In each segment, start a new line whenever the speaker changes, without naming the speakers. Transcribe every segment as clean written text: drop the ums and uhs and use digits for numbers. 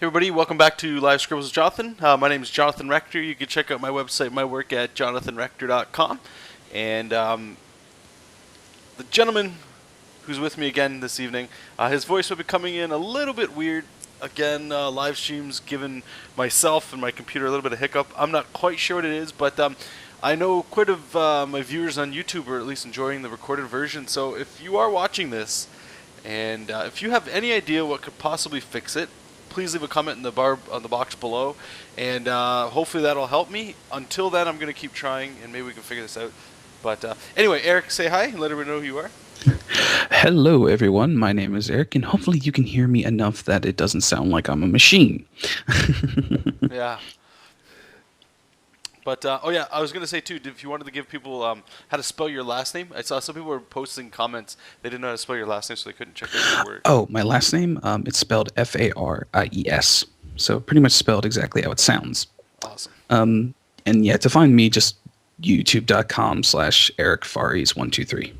Hey everybody, welcome back to Live Scribbles with Jonathan. My name is Jonathan Rector. You can check out my website, my work at jonathanrector.com. And the gentleman who's with me again this evening, his voice will be coming in a little bit weird. Again, live streams giving myself and my computer a little bit of hiccup. I'm not quite sure what it is, but I know quite of my viewers on YouTube are at least enjoying the recorded version. So if you are watching this, and if you have any idea what could possibly fix it, please leave a comment in the box below, and hopefully that'll help me. Until then, I'm going to keep trying, and maybe we can figure this out. But anyway, Eric, say hi and let everyone know who you are.
Hello, everyone. My name is Eric, and hopefully you can hear me enough that it doesn't sound like I'm a machine.
Yeah. But, oh yeah, I was going to say too, if you wanted to give people how to spell your last name, I saw some people were posting comments. They didn't know how to spell your last name, so they couldn't check out your work.
Oh, my last name? It's spelled Faries. So pretty much spelled exactly how it sounds.
Awesome.
And yeah, to find me, just youtube.com/EricFaries123.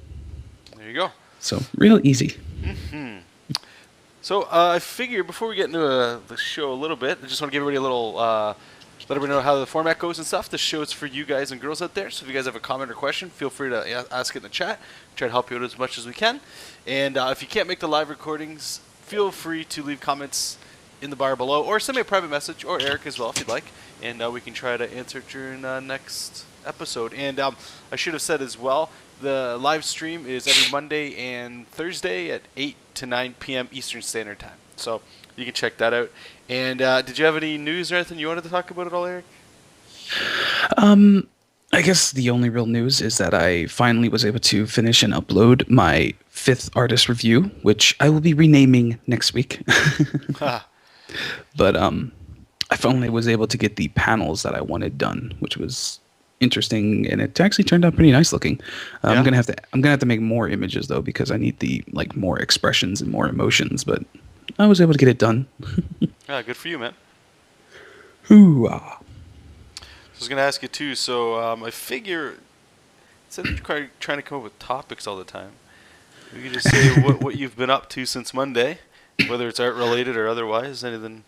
There you go.
So real easy.
Mm-hmm. So I figure before we get into the show a little bit, I just want to give everybody a little... let everyone know how the format goes and stuff. This show is for you guys and girls out there, so if you guys have a comment or question, feel free to ask it in the chat. Try to help you out as much as we can. And if you can't make the live recordings, feel free to leave comments in the bar below, or send me a private message, or Eric as well if you'd like, and we can try to answer it during next episode. And I should have said as well, the live stream is every Monday and Thursday at 8 to 9 p.m. Eastern Standard Time. So you can check that out. And did you have any news or anything you wanted to talk about at all, Eric?
I guess the only real news is that I finally was able to finish and upload my 5th artist review, which I will be renaming next week. But I finally was able to get the panels that I wanted done, which was interesting, and it actually turned out pretty nice looking.
Yeah.
I'm gonna have to make more images though, because I need the more expressions and more emotions, but I was able to get it done.
Yeah, good for you, man.
Hoo-ah.
I was going to ask you too, so I figure, instead of trying to come up with topics all the time, you can just say what you've been up to since Monday, whether it's art related or otherwise, anything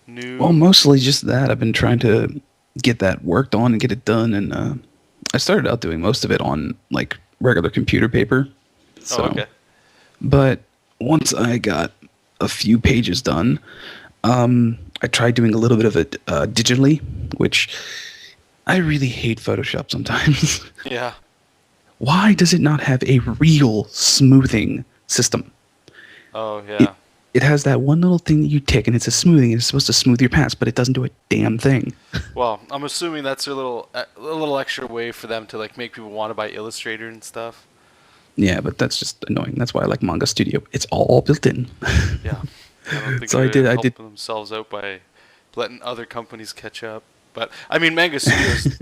new.
Well, mostly just that. I've been trying to get that worked on and get it done, and I started out doing most of it on regular computer paper. So,
oh, okay.
But once I got a few pages done, I tried doing a little bit of it digitally, which I really hate Photoshop sometimes.
Yeah.
Why does it not have a real smoothing system?
Oh, yeah.
It has that one little thing that you tick, and it's a smoothing, and it's supposed to smooth your paths, but it doesn't do a damn thing.
Well, I'm assuming that's a little extra way for them to make people want to buy Illustrator and stuff.
Yeah, but that's just annoying. That's why I like Manga Studio. It's all built in.
Yeah. I don't think
So
they're
I
helping
did
themselves out by letting other companies catch up. But, I mean, Manga Studio's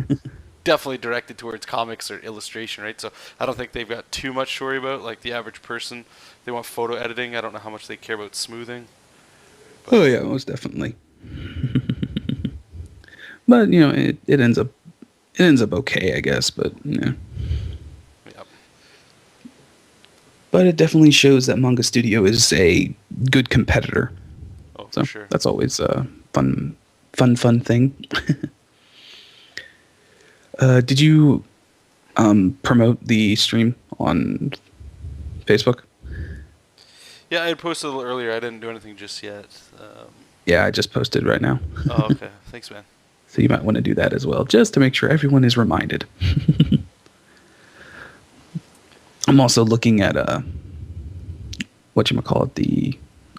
definitely directed towards comics or illustration, right? So I don't think they've got too much to worry about. Like the average person, they want photo editing. I don't know how much they care about smoothing.
But oh, yeah, most definitely. But, it ends up okay, I guess, but, yeah.
Yep.
But it definitely shows that Manga Studio is a good competitor.
Oh,
So
for sure.
that's always a fun thing. Did you promote the stream on Facebook?
Yeah, I had posted a little earlier. I didn't do anything just yet.
Yeah, I just posted right now.
Oh, okay. Thanks, man.
So you might want to do that as well, just to make sure everyone is reminded. I'm also looking at the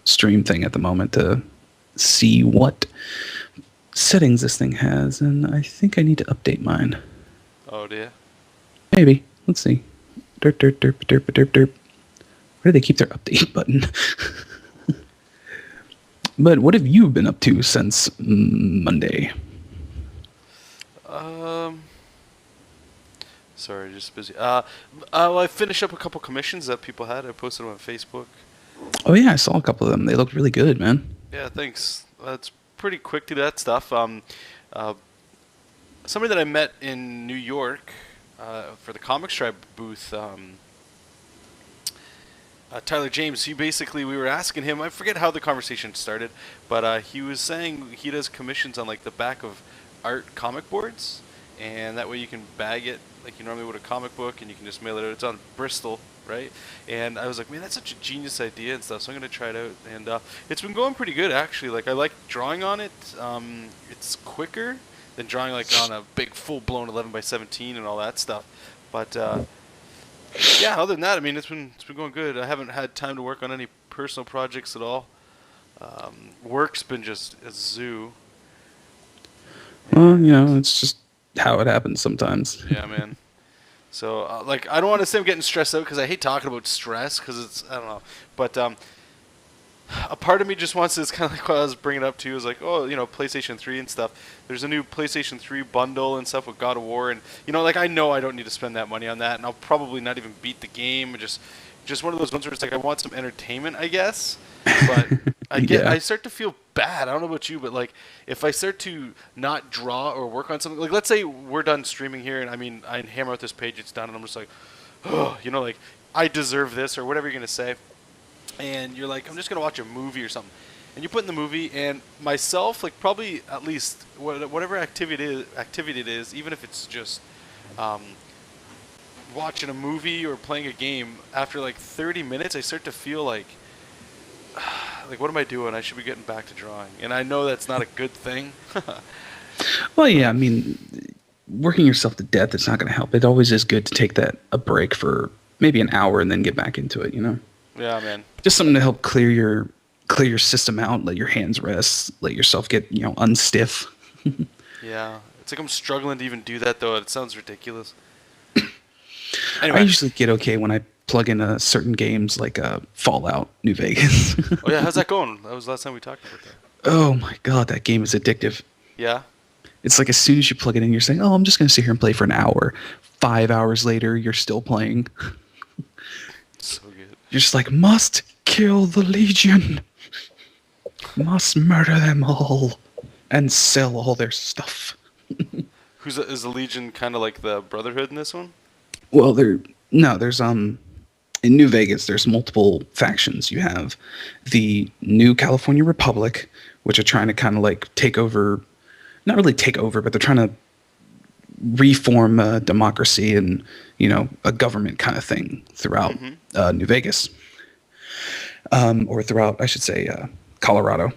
stream thing at the moment to see what settings this thing has, and I think I need to update mine.
Oh, dear.
Maybe. Let's see. Derp, derp, derp, derp, derp, derp. Where do they keep their update button? But what have you been up to since Monday?
Sorry, just busy. Well, I finished up a couple commissions that people had. I posted them on Facebook.
Oh yeah, I saw a couple of them. They looked really good, man.
Yeah, thanks. That's pretty quick to do that stuff. Somebody that I met in New York for the Comics Tribe booth Tyler James, we were asking him, I forget how the conversation started, but he was saying he does commissions on like the back of art comic boards, and that way you can bag it like you normally would a comic book, and you can just mail it out. It's on Bristol, right? And I was like, man, that's such a genius idea and stuff, so I'm going to try it out. And it's been going pretty good, actually. Like, I like drawing on it. It's quicker than drawing like on a big full-blown 11 by 17 and all that stuff. But yeah, other than that, I mean, it's been going good. I haven't had time to work on any personal projects at all. Work's been just a zoo.
Well, you know, it's just how it happens sometimes.
Yeah, man. So, like, I don't want to say I'm getting stressed out because I hate talking about stress because it's, I don't know. But a part of me just wants to, it's kind of like what I was bringing up to you, is like, oh, you know, PlayStation 3 and stuff. There's a new PlayStation 3 bundle and stuff with God of War. And, you know, like, I know I don't need to spend that money on that. And I'll probably not even beat the game. Just one of those ones where it's like I want some entertainment, I guess. But I start to feel bad. I don't know about you, but like if I start to not draw or work on something, like let's say we're done streaming here, and I mean I hammer out this page, it's done, and I'm just like, oh, you know, like I deserve this or whatever you're gonna say, and you're like, I'm just gonna watch a movie or something, and you put in the movie, and myself, like probably at least whatever activity it is, even if it's just watching a movie or playing a game, after like 30 minutes, I start to feel like what am I doing? I should be getting back to drawing. And I know that's not a good thing.
Well, yeah, I mean, working yourself to death is not going to help. It always is good to take a break for maybe an hour and then get back into it, you know?
Yeah, man.
Just something to help clear your system out, let your hands rest, let yourself get, you know, unstiff.
Yeah. It's like I'm struggling to even do that, though. It sounds ridiculous. Anyway.
I usually get okay when I plug in certain games like Fallout New Vegas.
Oh, yeah. How's that going? That was the last time we talked about that.
Oh, my God. That game is addictive.
Yeah?
It's like as soon as you plug it in, you're saying, oh, I'm just going to sit here and play for an hour. 5 hours later, you're still playing.
So good.
You're just like, must kill the Legion. Must murder them all. And sell all their stuff.
Is the Legion kind of like the Brotherhood in this one?
Well, there's in New Vegas, there's multiple factions. You have the New California Republic, which are trying to kind of like take over, not really take over, but they're trying to reform a democracy and, you know, a government kind of thing throughout New Vegas. Or throughout, I should say, Colorado.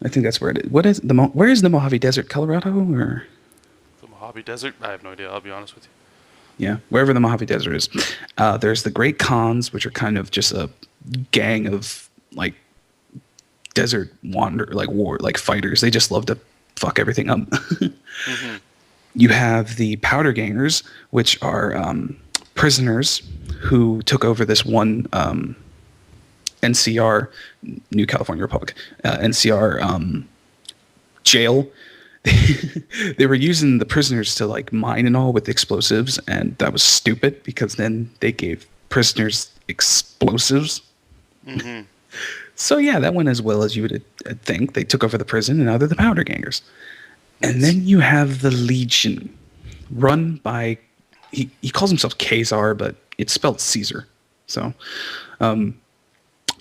I think that's where it is. Where is the Mojave Desert? Colorado? Or
The Mojave Desert? I have no idea, I'll be honest with you.
Yeah, wherever the Mojave Desert is. There's the Great Khans, which are kind of just a gang of like desert fighters. They just love to fuck everything up. You have the Powder Gangers, which are prisoners who took over this one NCR, New California Republic, NCR jail. They were using the prisoners to like mine and all with explosives, and that was stupid because then they gave prisoners explosives. So yeah, that went as well as you would think. They took over the prison, and now they're the Powder Gangers. And then you have the Legion, run by he calls himself Khazar, but it's spelled Caesar. So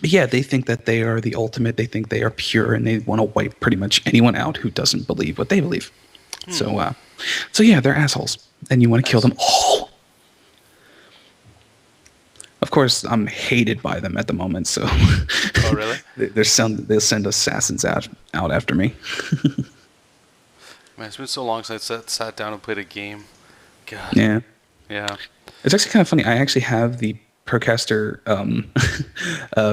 yeah, they think that they are the ultimate. They think they are pure, and they want to wipe pretty much anyone out who doesn't believe what they believe. So yeah, they're assholes, and you want to kill them all. Of course, I'm hated by them at the moment. So,
oh really?
They'll send assassins out after me.
Man, it's been so long since I sat down and played a game. God.
Yeah.
Yeah.
It's actually kind of funny. I actually have the Procaster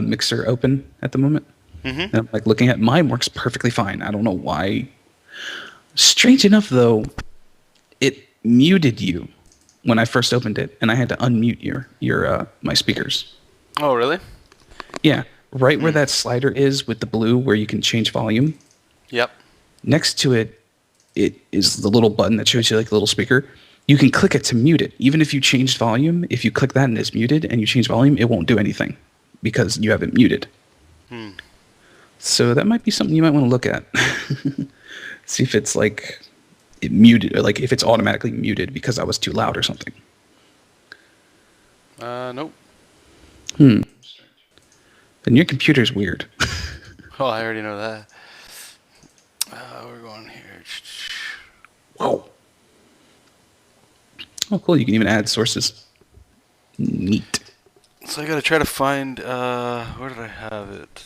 mixer open at the moment. And I'm like looking at mine works perfectly fine. I don't know why. Strange enough, though, it muted you when I first opened it, and I had to unmute your my speakers.
Oh, really?
Yeah, right where that slider is with the blue, where you can change volume.
Yep.
Next to it, it is the little button that shows you like a little speaker. You can click it to mute it. Even if you changed volume, if you click that and it's muted and you change volume, it won't do anything because you have it muted. So that might be something you might want to look at. See if it's like it muted, or like if it's automatically muted because I was too loud or something.
Nope.
And your computer's weird.
Oh, I already know that. We're going here.
Whoa. Oh, cool. You can even add sources. Neat.
So I gotta try to find, where did I have it?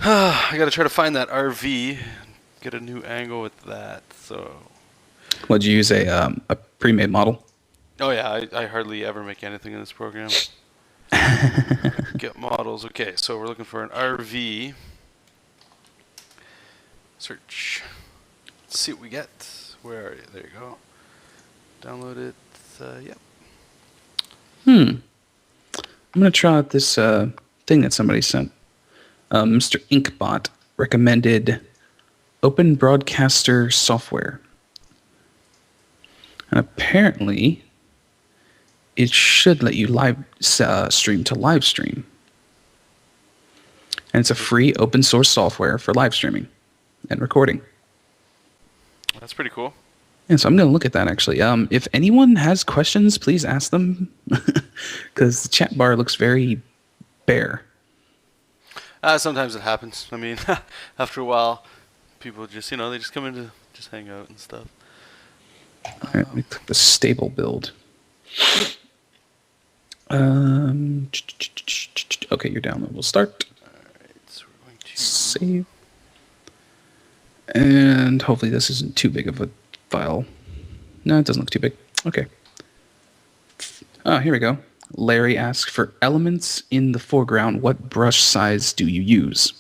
I gotta try to find that RV, get a new angle with that, so...
Would you use a pre-made model?
Oh yeah, I hardly ever make anything in this program. Get models. Okay, so we're looking for an RV. Search. Let's see what we get. Where are you? There you go. Download it. Yep.
I'm going to try out this thing that somebody sent. Mr. Inkbot recommended Open Broadcaster software. And apparently, it should let you live stream to live stream. And it's a free open source software for live streaming and recording.
That's pretty cool.
And so I'm going to look at that, actually. If anyone has questions, please ask them. Because the chat bar looks very bare.
Sometimes it happens. I mean, after a while, people just, they just come in to just hang out and stuff.
All right, we took the stable build. Okay, your download will start.
Alright, so we're going to...
Save. And hopefully this isn't too big of a file. No, it doesn't look too big. Okay. Oh, here we go. Larry asks, for elements in the foreground, what brush size do you use?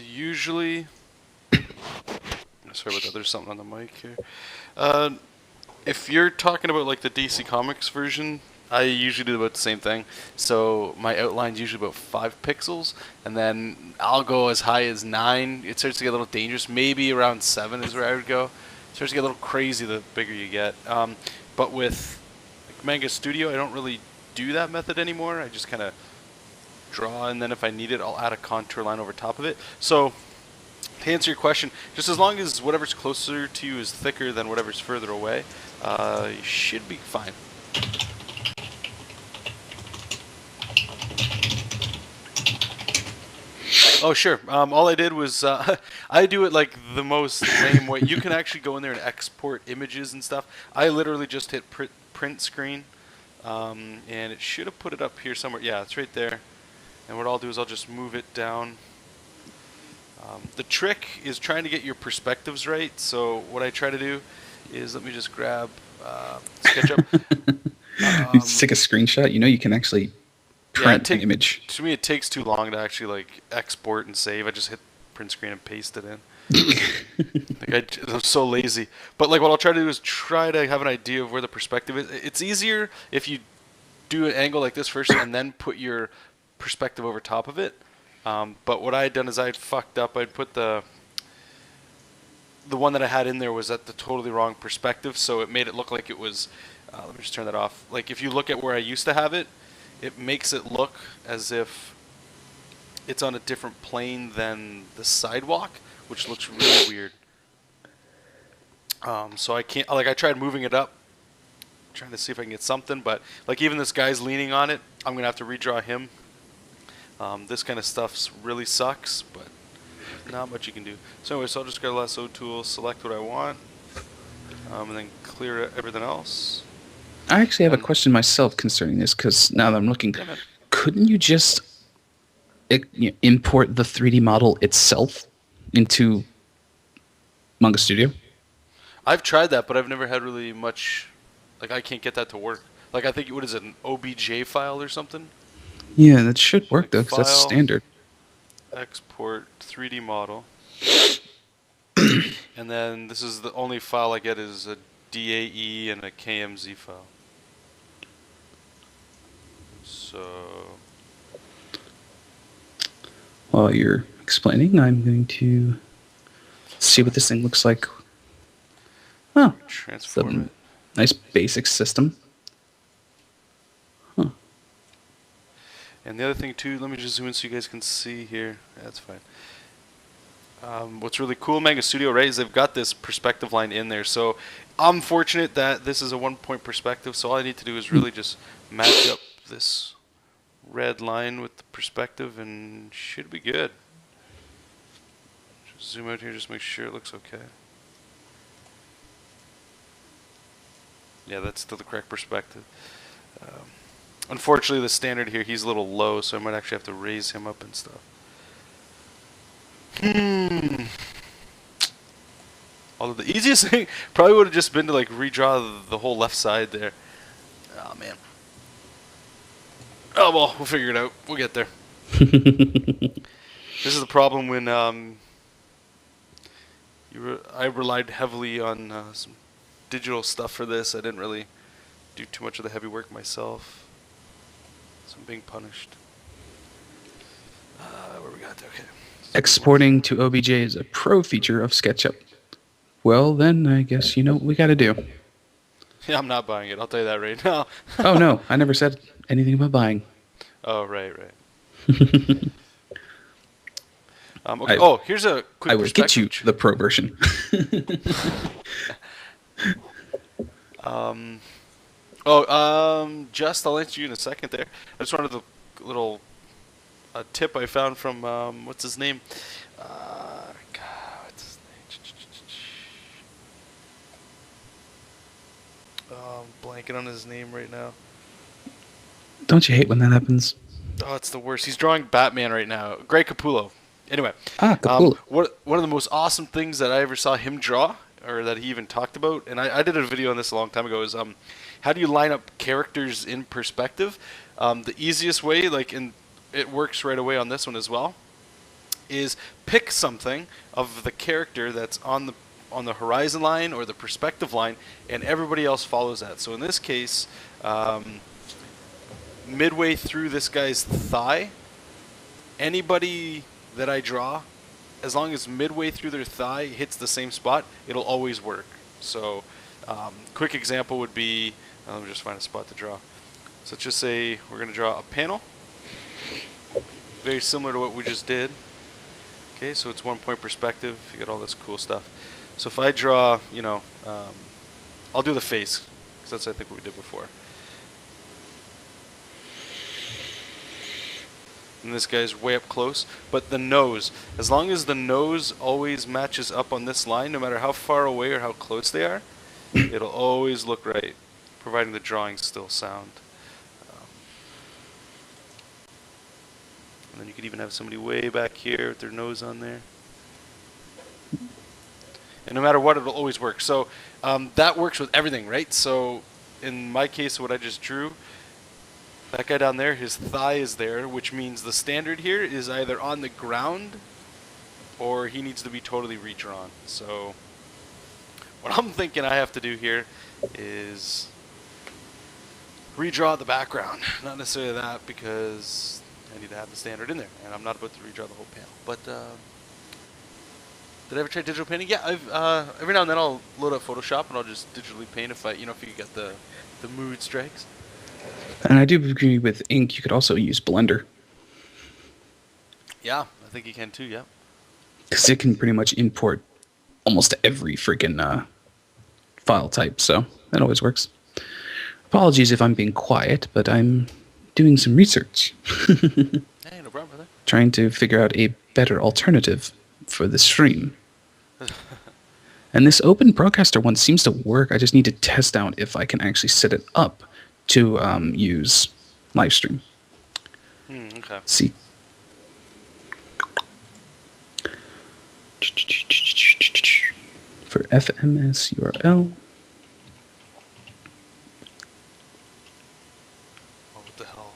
Usually... Sorry about that, there's something on the mic here. If you're talking about like the DC Comics version, I usually do about the same thing. So my outline's usually about 5 pixels, and then I'll go as high as 9. It starts to get a little dangerous. Maybe around 7 is where I would go. It starts to get a little crazy the bigger you get. But with like Manga Studio, I don't really do that method anymore. I just kind of draw, and then if I need it, I'll add a contour line over top of it. So to answer your question, just as long as whatever's closer to you is thicker than whatever's further away, you should be fine. Oh, sure. All I did was, I do it like the most lame way. You can actually go in there and export images and stuff. I literally just hit print screen, and it should have put it up here somewhere. Yeah, it's right there. And what I'll do is I'll just move it down. The trick is trying to get your perspectives right. So what I try to do is, let me just grab SketchUp.
You just take a screenshot. You can actually print an image.
To me, it takes too long to actually like export and save. I just hit print screen and paste it in. I'm so lazy. But like what I'll try to do is try to have an idea of where the perspective is. It's easier if you do an angle like this first and then put your perspective over top of it. But what I had done is I had fucked up. I'd put the one that I had in there was at the totally wrong perspective, so it made it look like it was, let me just turn that off. Like if you look at where I used to have it, it makes it look as if it's on a different plane than the sidewalk, which looks really weird. So I can't, like I tried moving it up, trying to see if I can get something, but like even this guy's leaning on it, I'm going to have to redraw him. This kind of stuff really sucks, but not much you can do. So anyway, so I'll just go to lasso tool, select what I want, and then clear everything else.
I actually have a question myself concerning this, because now that I'm looking, couldn't you just import the 3D model itself into Manga Studio?
I've tried that, but I've never had really much, like I can't get that to work. Like I think, what is it, an OBJ file or something?
Yeah, that should work though, because that's standard.
Export 3D model. And then this is the only file I get is a DAE and a KMZ file. So
while you're explaining, I'm going to see what this thing looks like. Oh,
transform it.
Nice basic system. Huh.
And the other thing too, let me just zoom in so you guys can see here. That's fine. What's really cool, Manga Studio, right, is they've got this perspective line in there. So I'm fortunate that this is a 1-point perspective, so all I need to do is really just match up this red line with the perspective and should be good. Just zoom out here, just make sure it looks okay. Yeah, that's still the correct perspective. Unfortunately, the standard here, he's a little low, so I might actually have to raise him up and stuff. Although the easiest thing probably would have just been to like redraw the whole left side there. Oh man. Oh well, we'll figure it out. We'll get there. This is the problem when I relied heavily on some digital stuff for this. I didn't really do too much of the heavy work myself, so I'm being punished. Where we got there? Okay.
Exporting to OBJ is a pro feature of SketchUp. Well, then I guess you know what we got to do.
Yeah, I'm not buying it. I'll tell you that right now.
Oh no, I never said anything about buying.
Oh right. Okay. Here's a quick.
I will get you the pro version.
Just I'll answer you in a second there. I just wanted a little tip I found from what's his name? What's his name? I'm blanking on his name right now.
Don't you hate when that happens?
Oh, it's the worst. He's drawing Batman right now. Greg Capullo. Anyway,
Capullo.
One of the most awesome things that I ever saw him draw, or that he even talked about, and I did a video on this a long time ago, is how do you line up characters in perspective? The easiest way, it works right away on this one as well, is pick something of the character that's on the horizon line or the perspective line, and everybody else follows that. So in this case, midway through this guy's thigh, anybody that I draw, as long as midway through their thigh hits the same spot, it'll always work. So quick example would be, let me just find a spot to draw. So let's just say we're going to draw a panel, very similar to what we just did. Okay, so it's 1 point perspective, you get all this cool stuff. So if I draw, I'll do the face, because that's I think what we did before. And this guy's way up close, but the nose, as long as the nose always matches up on this line, no matter how far away or how close they are, it'll always look right, providing the drawing's still sound. And then you could even have somebody way back here with their nose on there. And no matter what, it'll always work. So that works with everything, right? So in my case, what I just drew, that guy down there, his thigh is there, which means the standard here is either on the ground or he needs to be totally redrawn. So what I'm thinking I have to do here is redraw the background. Not necessarily that, because I need to have the standard in there, and I'm not about to redraw the whole panel. But did I ever try digital painting? Yeah, I've every now and then I'll load up Photoshop and I'll just digitally paint if you get the mood strikes.
And I do agree with ink. You could also use Blender.
Yeah, I think you can too. Yeah.
Because it can pretty much import almost every freaking file type, so that always works. Apologies if I'm being quiet, but I'm doing some research.
Hey, no problem, brother.
Trying to figure out a better alternative for the stream. And this open broadcaster one seems to work. I just need to test out if I can actually set it up to use LiveStream.
Okay.
See. For FMS URL.
Oh, what the hell?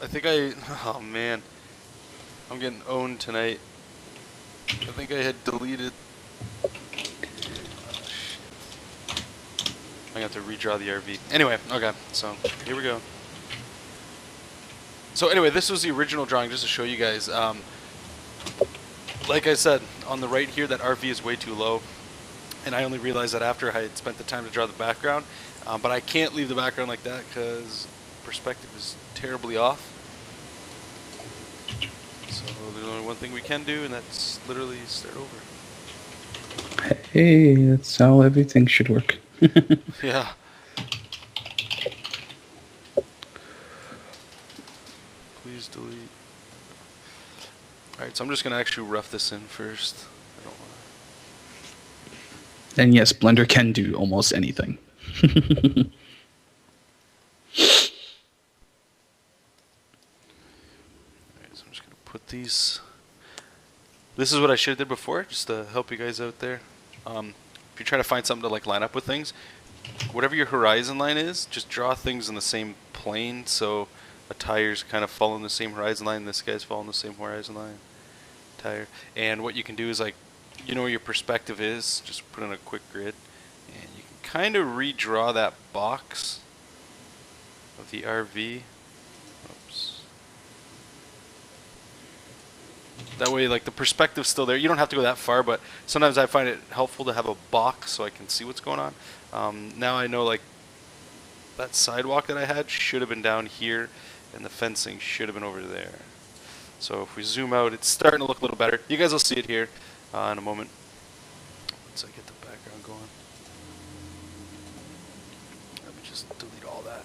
I think oh man. I'm getting owned tonight. I think I had deleted. Oh, shit. I got to redraw the RV. Anyway, okay, so here we go. So anyway, this was the original drawing, just to show you guys. Like I said, on the right here, that RV is way too low. And I only realized that after I had spent the time to draw the background. But I can't leave the background like that because perspective is terribly off. So there's only one thing we can do, and that's literally start over.
Hey, that's how everything should work.
Yeah. Please delete. Alright, so I'm just going to actually rough this in first. I don't want to...
And yes, Blender can do almost anything.
Alright, so I'm just going to put these... This is what I should have did before, just to help you guys out there. If you're trying to find something to like line up with things, whatever your horizon line is, just draw things in the same plane. So a tire's kind of following the same horizon line, this guy's following the same horizon line. Tire. And what you can do is like, you know where your perspective is, just put in a quick grid, and you can kind of redraw that box of the RV. Oops. That way, like, the perspective's still there. You don't have to go that far, but sometimes I find it helpful to have a box so I can see what's going on. Now I know, like, that sidewalk that I had should have been down here, and the fencing should have been over there. So if we zoom out, it's starting to look a little better. You guys will see it here in a moment. Once I get the background going. Let me just delete all that.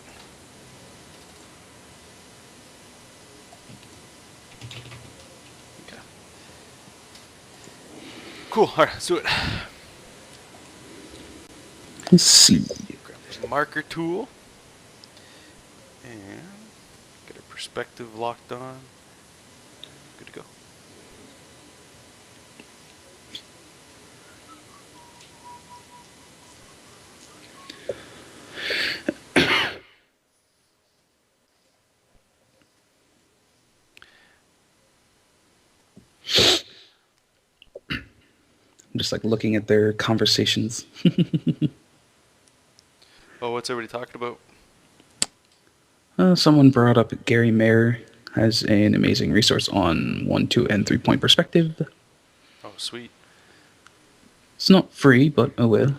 Cool, alright, let's do it.
Let's see.
Grab the marker tool. And get our perspective locked on. Good to go.
I'm just like looking at their conversations.
Oh, what's everybody talking about?
Someone brought up Gary Mayer has an amazing resource on 1, 2, and 3-point perspective.
Oh, sweet.
It's not free, but oh well.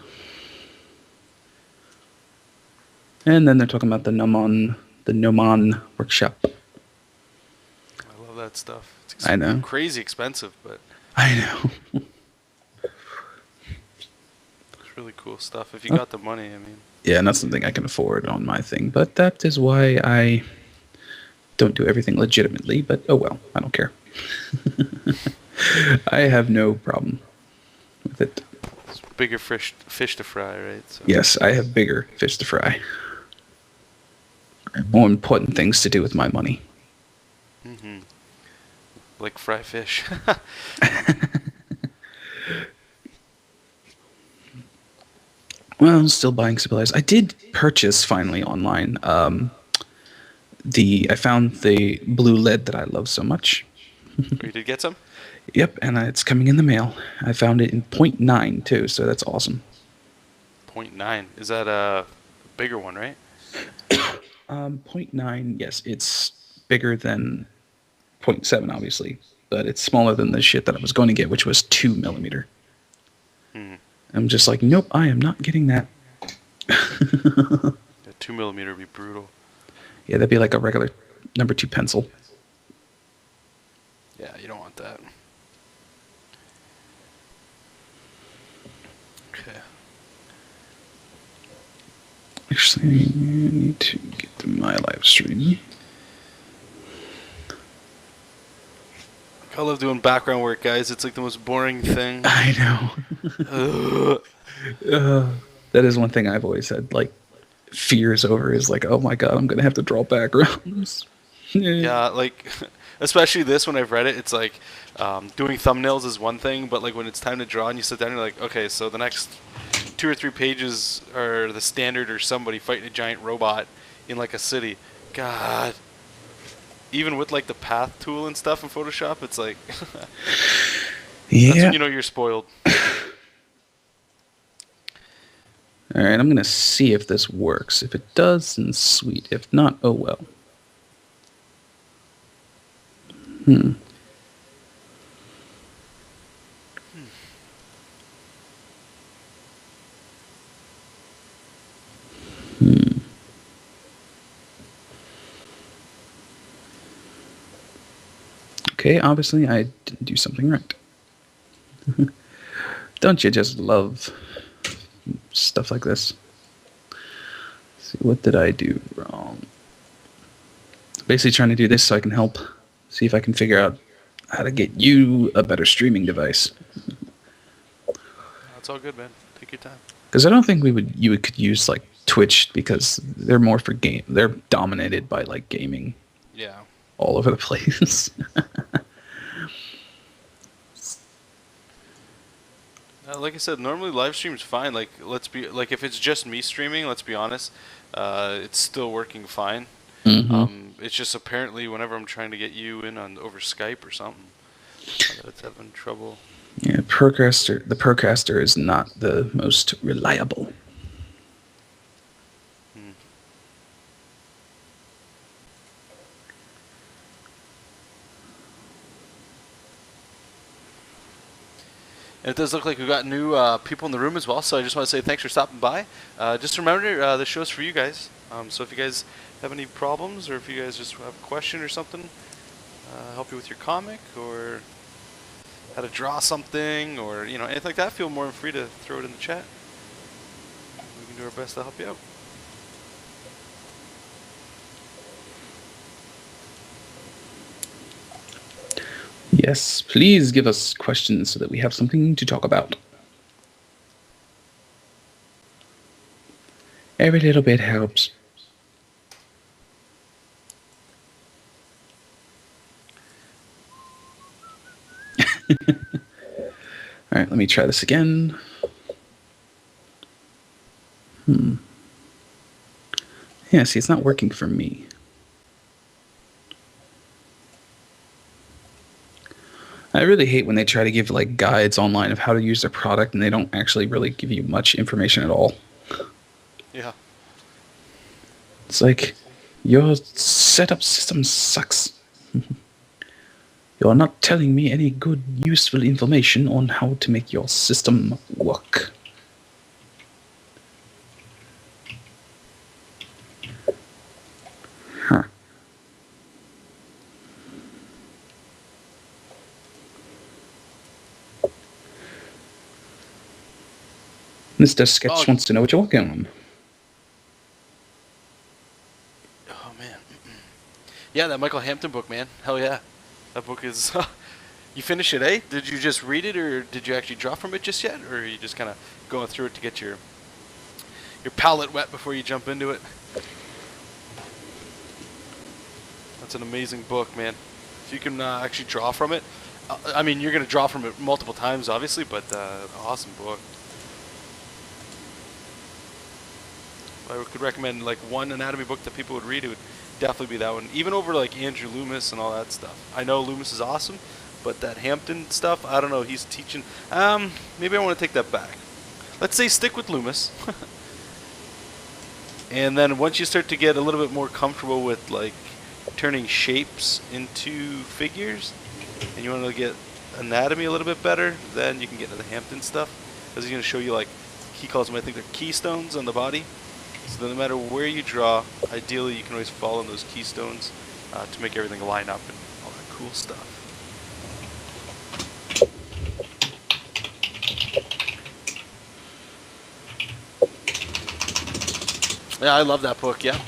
And then they're talking about the Gnomon workshop.
I love that stuff. It's
I know.
Crazy expensive, but
I know.
it's really cool stuff. If you got the money, I mean.
Yeah, not something I can afford on my thing, but that is why I don't do everything legitimately, but oh well, I don't care. I have no problem with it.
It's bigger fish to fry, right? So.
Yes, I have bigger fish to fry. More important things to do with my money.
Mm-hmm. Like fry fish.
Well, I'm still buying supplies. I did purchase finally online. I found the blue lead that I love so much.
Oh, you did get some?
Yep, and it's coming in the mail. I found it in 0.9 too, so that's awesome.
0.9. Is that a bigger one, right?
0.9, yes, it's bigger than 0.7, obviously, but it's smaller than the shit that I was going to get, which was 2 millimeter.
Hmm.
I'm just like, nope, I am not getting that.
Yeah, 2 millimeter would be brutal.
Yeah, that'd be like a regular number 2 pencil.
Yeah, you don't want that. Okay.
Actually, I need to get to my live stream.
I love doing background work, guys. It's like the most boring thing.
I know. That is one thing I've always had, like, fears over is like, oh my god, I'm going to have to draw backgrounds.
Yeah, like, especially this, when I've read it, it's like, doing thumbnails is one thing, but like when it's time to draw and you sit down and you're like, okay, so the next 2 or 3 pages are the standard or somebody fighting a giant robot in like a city. God. Even with like the path tool and stuff in Photoshop, it's like,
Yeah.
that's when you know you're spoiled.
Alright, I'm going to see if this works. If it does, then sweet. If not, oh well. Okay, obviously I didn't do something right. Don't you just love stuff like this? Let's see, what did I do wrong? basically trying to do this so I can help see if I can figure out how to get you a better streaming device.
That's all good, man. Take your time.
Because I don't think you could use like Twitch because they're more for game. They're dominated by like gaming.
Yeah.
All over the place.
Like I said, normally live stream's fine. Like if it's just me streaming, let's be honest, it's still working fine.
Mm-hmm.
It's just apparently whenever I'm trying to get you in on over Skype or something, that it's having trouble.
Yeah, the Procaster is not the most reliable.
And it does look like we've got new people in the room as well, so I just want to say thanks for stopping by. Just remember, the show's for you guys. So if you guys have any problems, or if you guys just have a question or something, help you with your comic, or how to draw something, or anything like that, feel more than free to throw it in the chat. We can do our best to help you out.
Yes, please give us questions so that we have something to talk about. Every little bit helps. All right, let me try this again. Yeah, see, it's not working for me. I really hate when they try to give like guides online of how to use their product and they don't actually really give you much information at all.
Yeah.
It's like, your setup system sucks. You're not telling me any good, useful information on how to make your system work. Huh. Mr. Sketch wants to know what you're working on.
Oh, man. Yeah, that Michael Hampton book, man. Hell yeah. That book is... You finish it, eh? Did you just read it, or did you actually draw from it just yet? Or are you just kind of going through it to get your palate wet before you jump into it? That's an amazing book, man. If you can actually draw from it. I mean, you're going to draw from it multiple times, obviously, but awesome book. If I could recommend like one anatomy book that people would read, it would definitely be that one. Even over like Andrew Loomis and all that stuff. I know Loomis is awesome, but that Hampton stuff, I don't know. He's teaching. Maybe I want to take that back. Let's say stick with Loomis. And then once you start to get a little bit more comfortable with like turning shapes into figures, and you want to get anatomy a little bit better, then you can get into the Hampton stuff. Because he's going to show you, like, he calls them, I think they're keystones on the body. So no matter where you draw, ideally you can always follow those keystones to make everything line up and all that cool stuff. Yeah, I love that book, yeah.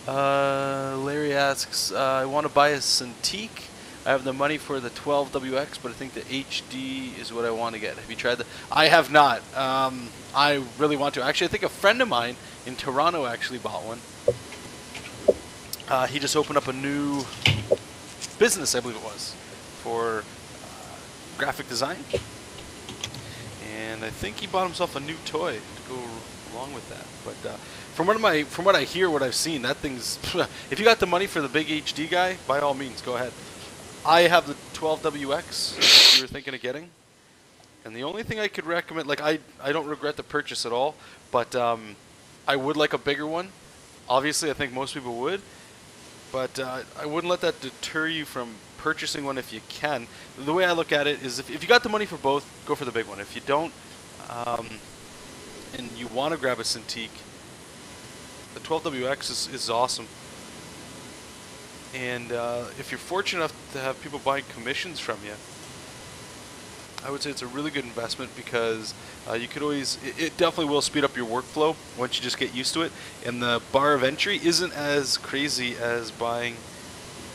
Larry asks, I want to buy a Cintiq. I have the money for the 12WX, but I think the HD is what I want to get. Have you tried that? I have not. I really want to. Actually, I think a friend of mine in Toronto actually bought one. He just opened up a new business, I believe it was, for graphic design. And I think he bought himself a new toy to go along with that. But from what I hear, what I've seen, that thing's... If you got the money for the big HD guy, by all means, go ahead. I have the 12WX that you were thinking of getting. And the only thing I could recommend, like, I don't regret the purchase at all, but I would like a bigger one. Obviously, I think most people would. But I wouldn't let that deter you from purchasing one if you can. The way I look at it is if you got the money for both, go for the big one. If you don't, and you want to grab a Cintiq, the 12WX is awesome. And if you're fortunate enough to have people buying commissions from you, I would say it's a really good investment because you could always, it definitely will speed up your workflow once you just get used to it. And the bar of entry isn't as crazy as buying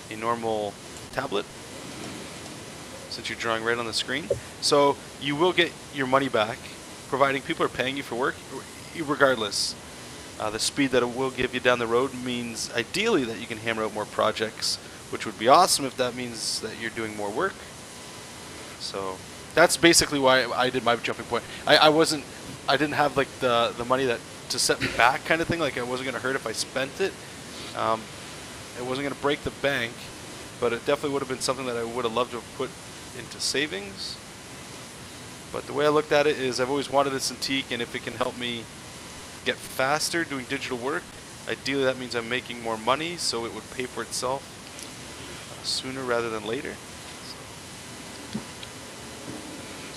a normal tablet since you're drawing right on the screen. So you will get your money back, providing people are paying you for work, regardless. The speed that it will give you down the road means ideally that you can hammer out more projects, which would be awesome if that means that you're doing more work. So that's basically why I did my jumping point. I didn't have like the money that to set me back kind of thing. Like, it wasn't going to hurt if I spent it. It wasn't going to break the bank, but it definitely would have been something that I would have loved to have put into savings. But the way I looked at it is I've always wanted a Cintiq, and if it can help me get faster doing digital work, ideally that means I'm making more money, so it would pay for itself sooner rather than later.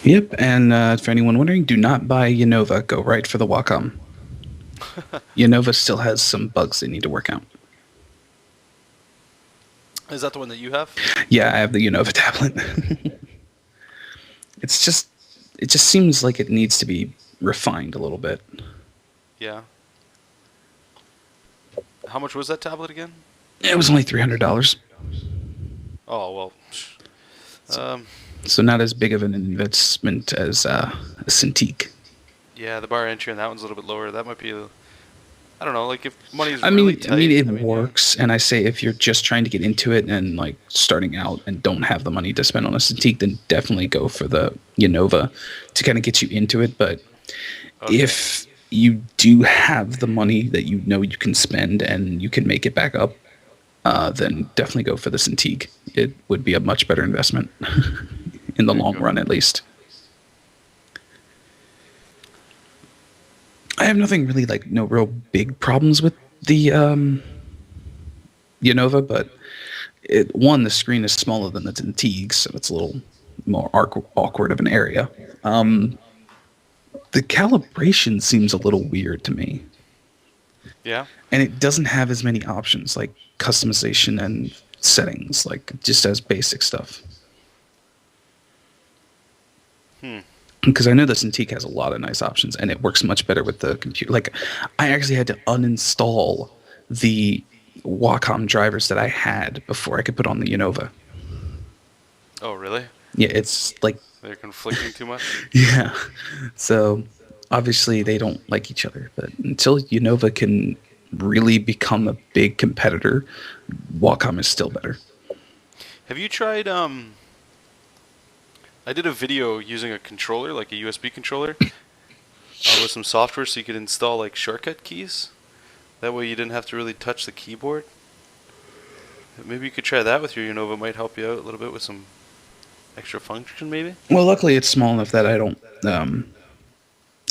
Yep, and for anyone wondering, do not buy Unova. Go right for the Wacom. Unova still has some bugs they need to work out.
Is that the one that you have?
Yeah, I have the Unova tablet. It just seems like it needs to be refined a little bit.
Yeah. How much was that tablet again?
It was only $300.
Oh, well.
So not as big of an investment as a Cintiq.
Yeah, the bar entry on that one's a little bit lower. That might be I don't know, like if money's
I
really
mean,
tight.
it works, and I say if you're just trying to get into it and like starting out and don't have the money to spend on a Cintiq, then definitely go for the Unova to kind of get you into it. But if you do have the money that you know you can spend and you can make it back up, then definitely go for the Cintiq. It would be a much better investment in the long run, at least. I have nothing really, like, no real big problems with the Unova, but the screen is smaller than the Cintiq, so it's a little more awkward of an area. The calibration seems a little weird to me.
Yeah.
And it doesn't have as many options, like customization and settings, like just as basic stuff. Because I know the Cintiq has a lot of nice options, and it works much better with the computer. Like, I actually had to uninstall the Wacom drivers that I had before I could put on the Unova.
Oh, really?
Yeah, it's like...
They're conflicting too much?
Yeah. So, obviously, they don't like each other. But until Unova can really become a big competitor, Wacom is still better.
Have you tried... I did a video using a controller, like a USB controller, with some software so you could install like shortcut keys. That way you didn't have to really touch the keyboard. Maybe you could try that with your Unova. It might help you out a little bit with some extra function, maybe.
Well, luckily it's small enough that I don't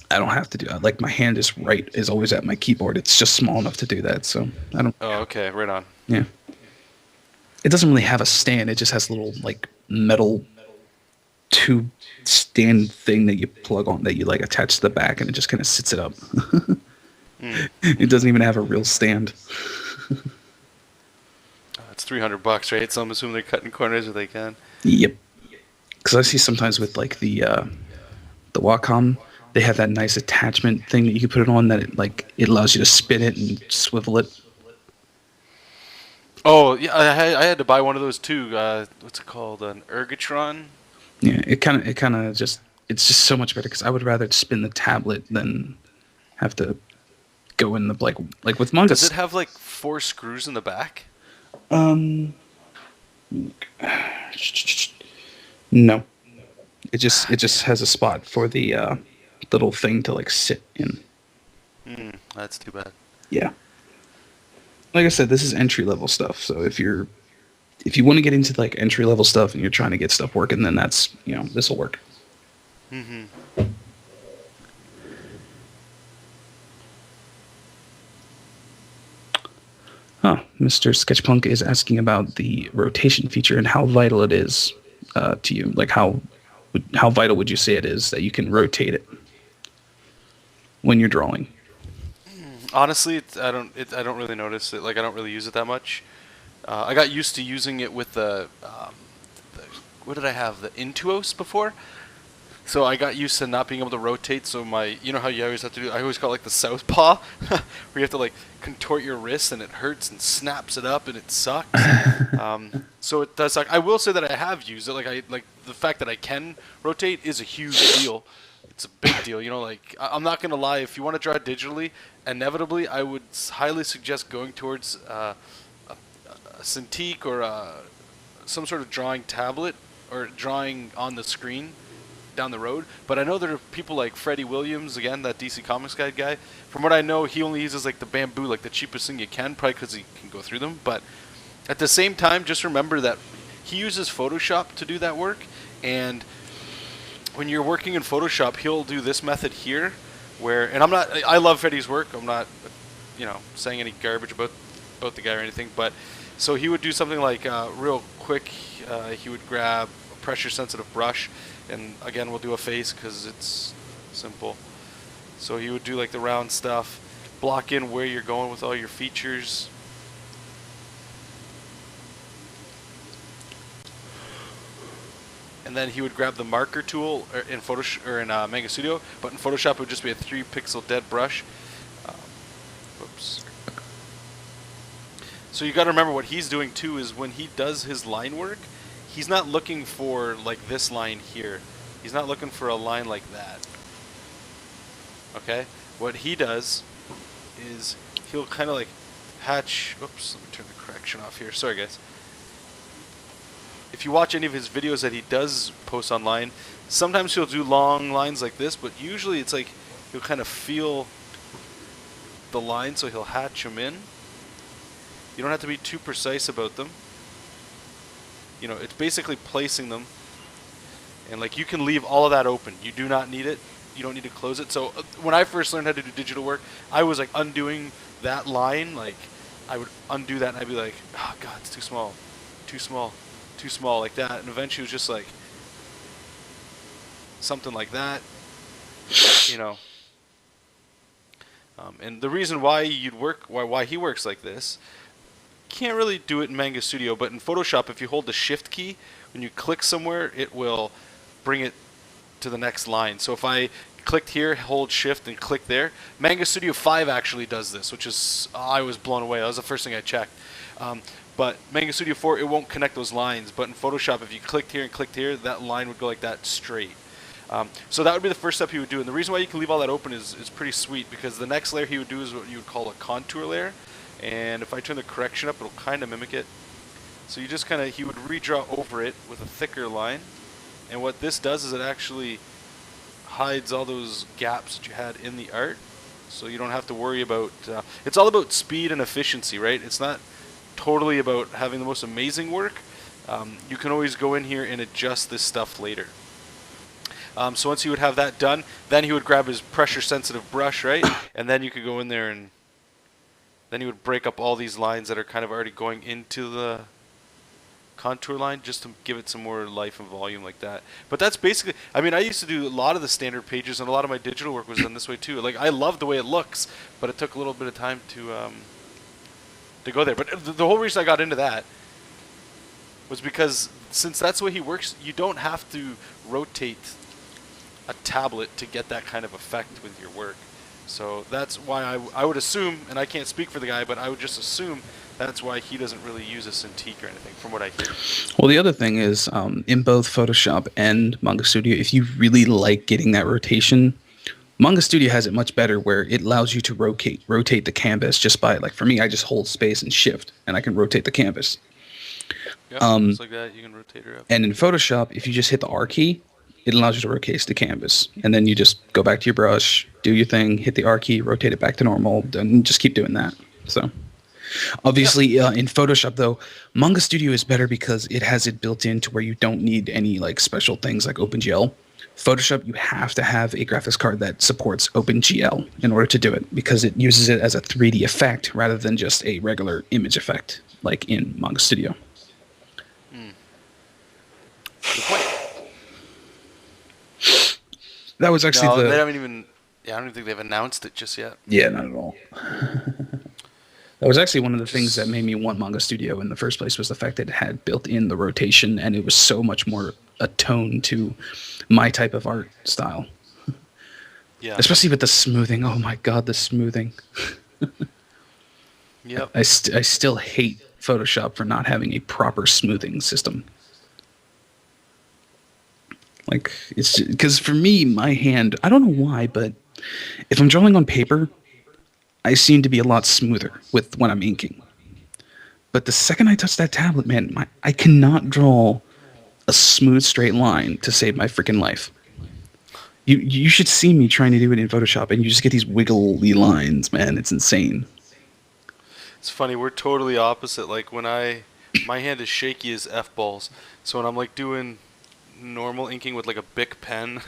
have to do that. Like, my hand is always at my keyboard. It's just small enough to do that, so I don't...
Oh, okay, right on.
Yeah. It doesn't really have a stand. It just has a little, like, metal tube stand thing that you plug on, that you like attach to the back, and it just kind of sits it up. It doesn't even have a real stand.
It's $300, right? So I'm assuming they're cutting corners where they can.
Yep. Because I see sometimes with like the Wacom, they have that nice attachment thing that you can put it on that it allows you to spin it and swivel it.
Oh yeah, I had to buy one of those too. What's it called? An Ergotron.
Yeah, it's just so much better, because I would rather spin the tablet than have to go in the like with manga.
Does it have like 4 screws in the back?
No. It just has a spot for the little thing to like sit in.
That's too bad.
Yeah. Like I said, this is entry level stuff. So if you want to get into like entry level stuff and you're trying to get stuff working, then that's, this will work. Mr. Sketchpunk is asking about the rotation feature and how vital it is to you. Like, how vital would you say it is that you can rotate it when you're drawing?
Honestly, I don't really notice it. Like, I don't really use it that much. I got used to using it with the what did I have? The Intuos before. So I got used to not being able to rotate. So you know how you always have to do. I always call it like the southpaw, where you have to like contort your wrist and it hurts and snaps it up and it sucks. So it does suck. I will say that I have used it. Like the fact that I can rotate is a huge deal. It's a big deal. You know, like I'm not gonna lie. If you want to draw digitally, inevitably I would highly suggest going towards a Cintiq or some sort of drawing tablet or drawing on the screen down the road. But I know there are people like Freddie Williams, again, that DC Comics Guide guy. From what I know, he only uses like the bamboo, like the cheapest thing you can, probably because he can go through them. But at the same time, just remember that he uses Photoshop to do that work. And when you're working in Photoshop, he'll do this method here, and I love Freddie's work. I'm not, saying any garbage about the guy or anything. But so he would do something like real quick. He would grab a pressure-sensitive brush. And again, we'll do a face because it's simple. So you would do like the round stuff, block in where you're going with all your features. And then he would grab the marker tool in Photoshop or in Manga Studio, but in Photoshop it would just be a 3-pixel dead brush. Whoops. So you got to remember what he's doing too is when he does his line work, he's not looking for like this line here. He's not looking for a line like that. Okay? What he does is he'll kind of like hatch. Oops, let me turn the correction off here. Sorry, guys. If you watch any of his videos that he does post online, sometimes he'll do long lines like this, but usually it's like he'll kind of feel the line, so he'll hatch them in. You don't have to be too precise about them. You know, it's basically placing them, and like you can leave all of that open. You do not need it. You don't need to close it. So when I first learned how to do digital work, I was like undoing that line. Like I would undo that, and I'd be like, oh god, it's too small, too small, too small, like that. And eventually it was just like something like that, you know. And the reason why why he works like this. Can't really do it in Manga Studio, but in Photoshop, if you hold the Shift key, when you click somewhere, it will bring it to the next line. So if I clicked here, hold Shift, and click there, Manga Studio 5 actually does this, which is, I was blown away. That was the first thing I checked. But Manga Studio 4, it won't connect those lines. But in Photoshop, if you clicked here and clicked here, that line would go like that straight. So that would be the first step he would do. And the reason why you can leave all that open is pretty sweet, because the next layer he would do is what you would call a contour layer. And if I turn the correction up, it'll kind of mimic it. So you just he would redraw over it with a thicker line. And what this does is it actually hides all those gaps that you had in the art. So you don't have to worry about, it's all about speed and efficiency, right? It's not totally about having the most amazing work. You can always go in here and adjust this stuff later. So once he would have that done, then he would grab his pressure sensitive brush, right? And then you could go in there and then you would break up all these lines that are kind of already going into the contour line just to give it some more life and volume like that. But that's basically, I mean, I used to do a lot of the standard pages, and a lot of my digital work was done this way too. Like, I love the way it looks, but it took a little bit of time to go there. But the whole reason I got into that was because since that's the way he works, you don't have to rotate a tablet to get that kind of effect with your work. So that's why I would assume, and I can't speak for the guy, but I would just assume that's why he doesn't really use a Cintiq or anything, from what I hear.
Well, the other thing is, in both Photoshop and Manga Studio, if you really like getting that rotation, Manga Studio has it much better where it allows you to rotate the canvas just by, like for me, I just hold space and shift, and I can rotate the canvas.
Yeah, just like that, you can rotate her up.
And in Photoshop, if you just hit the R key, it allows you to rotate the canvas. And then you just go back to your brush, do your thing, hit the R key, rotate it back to normal, and just keep doing that. So, obviously, in Photoshop, though, Manga Studio is better because it has it built in to where you don't need any like special things like OpenGL. Photoshop, you have to have a graphics card that supports OpenGL in order to do it, because it uses it as a 3D effect rather than just a regular image effect like in Manga Studio.
Good point.
That was actually
they haven't even. Yeah, I don't even think they've announced it just yet.
Yeah, not at all. That was actually one of the things that made me want Manga Studio in the first place, was the fact that it had built in the rotation, and it was so much more a tone to my type of art style.
Yeah.
Especially with the smoothing. Oh my god, the smoothing.
Yep.
I still hate Photoshop for not having a proper smoothing system. Like, it's because for me, my hand, I don't know why, but if I'm drawing on paper, I seem to be a lot smoother with when I'm inking. But the second I touch that tablet, man, I cannot draw a smooth straight line to save my freaking life. You should see me trying to do it in Photoshop, and you just get these wiggly lines, man. It's insane.
It's funny, we're totally opposite. Like my hand is shaky as F balls. So when I'm like doing normal inking with like a Bic pen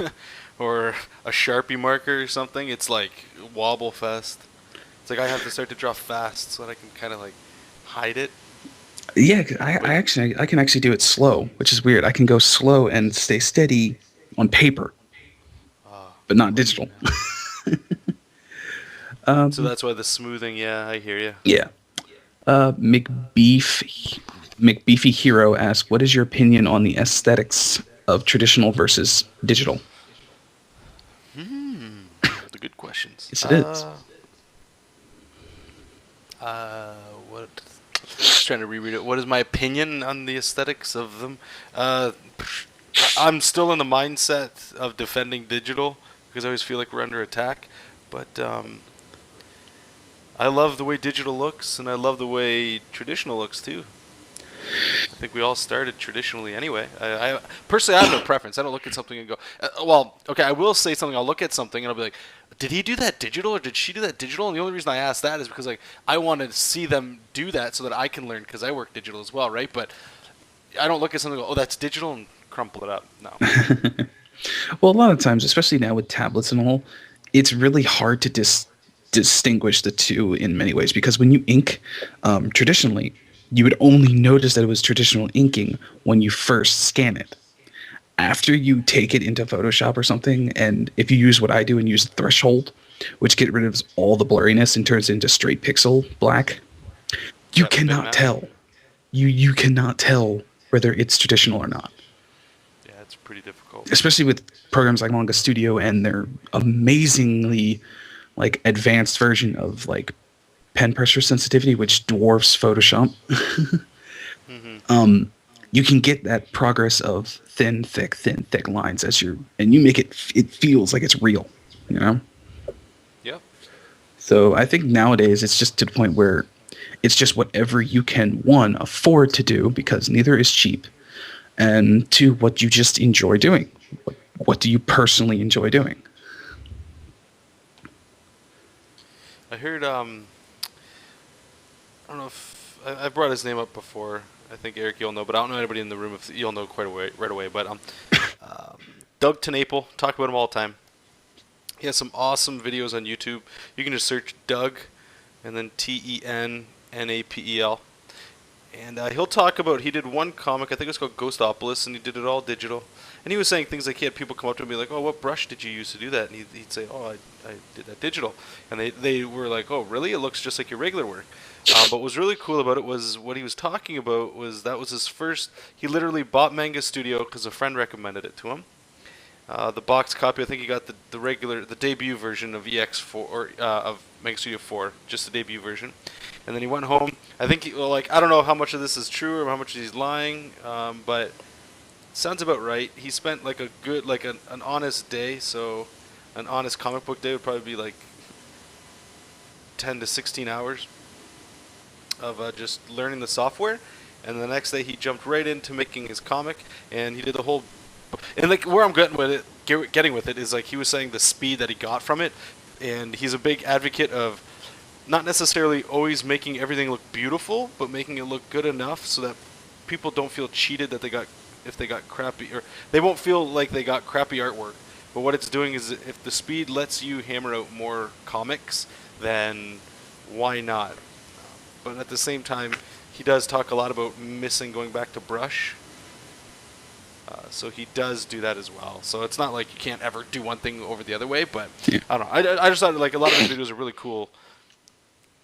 or a Sharpie marker or something, it's like wobble fest. It's like I have to start to draw fast so that I can kind of like hide it.
Yeah, I can actually do it slow, which is weird. I can go slow and stay steady on paper, but not digital.
So that's why the smoothing. Yeah, I hear you.
Yeah. McBeefy Hero asks, "What is your opinion on the aesthetics of traditional versus digital?"
The good questions.
Yes, it is.
What? Just trying to reread it. What is my opinion on the aesthetics of them? I'm still in the mindset of defending digital because I always feel like we're under attack. But I love the way digital looks, and I love the way traditional looks too. I think we all started traditionally anyway. I personally, I have no preference. I don't look at something and go, well, okay, I will say something. I'll look at something and I'll be like, did he do that digital or did she do that digital? And the only reason I ask that is because like I want to see them do that so that I can learn because I work digital as well, right? But I don't look at something and go, oh, that's digital and crumple it up. No.
Well, a lot of times, especially now with tablets and all, it's really hard to distinguish the two in many ways because when you ink, traditionally, you would only notice that it was traditional inking when you first scan it. After you take it into Photoshop or something, and if you use what I do and use threshold, which get rid of all the blurriness and turns it into straight pixel black, you cannot tell. You cannot tell whether it's traditional or not.
Yeah, it's pretty difficult.
Especially with programs like Manga Studio and their amazingly like advanced version of like pen pressure sensitivity, which dwarfs Photoshop. You can get that progress of thin, thick lines as and you make it feels like it's real, you know?
Yep.
So I think nowadays it's just to the point where it's just whatever you can, one, afford to do because neither is cheap, and two, what you just enjoy doing. What do you personally enjoy doing?
I heard, I don't know if I brought his name up before. I think Eric, you'll know, but I don't know anybody in the room if you'll know right away. But Doug Tenaple, talk about him all the time. He has some awesome videos on YouTube. You can just search Doug, and then TENNAPEL, and he'll talk about. He did one comic, I think it was called Ghostopolis, and he did it all digital. And he was saying things like he had people come up to him and be like, "Oh, what brush did you use to do that?" And he'd say, "Oh, I did that digital." And they were like, "Oh, really? It looks just like your regular work." But what was really cool about it was what he was talking about was that was his first. He literally bought Manga Studio because a friend recommended it to him. The box copy, I think he got the debut version of EX4 or of Manga Studio 4, just the debut version. And then he went home. I think I don't know how much of this is true or how much he's lying, but sounds about right. He spent like a good an honest day, so an honest comic book day would probably be like 10 to 16 hours of just learning the software, and the next day he jumped right into making his comic, and he did the whole. And like where I'm getting with it is like he was saying the speed that he got from it, and he's a big advocate of not necessarily always making everything look beautiful, but making it look good enough so that people don't feel cheated that they got crappy, or they won't feel like they got crappy artwork. But what it's doing is if the speed lets you hammer out more comics, then why not? But at the same time, he does talk a lot about going back to brush. So he does do that as well. So it's not like you can't ever do one thing over the other way, but yeah. I don't know. I just thought like a lot of his videos are really cool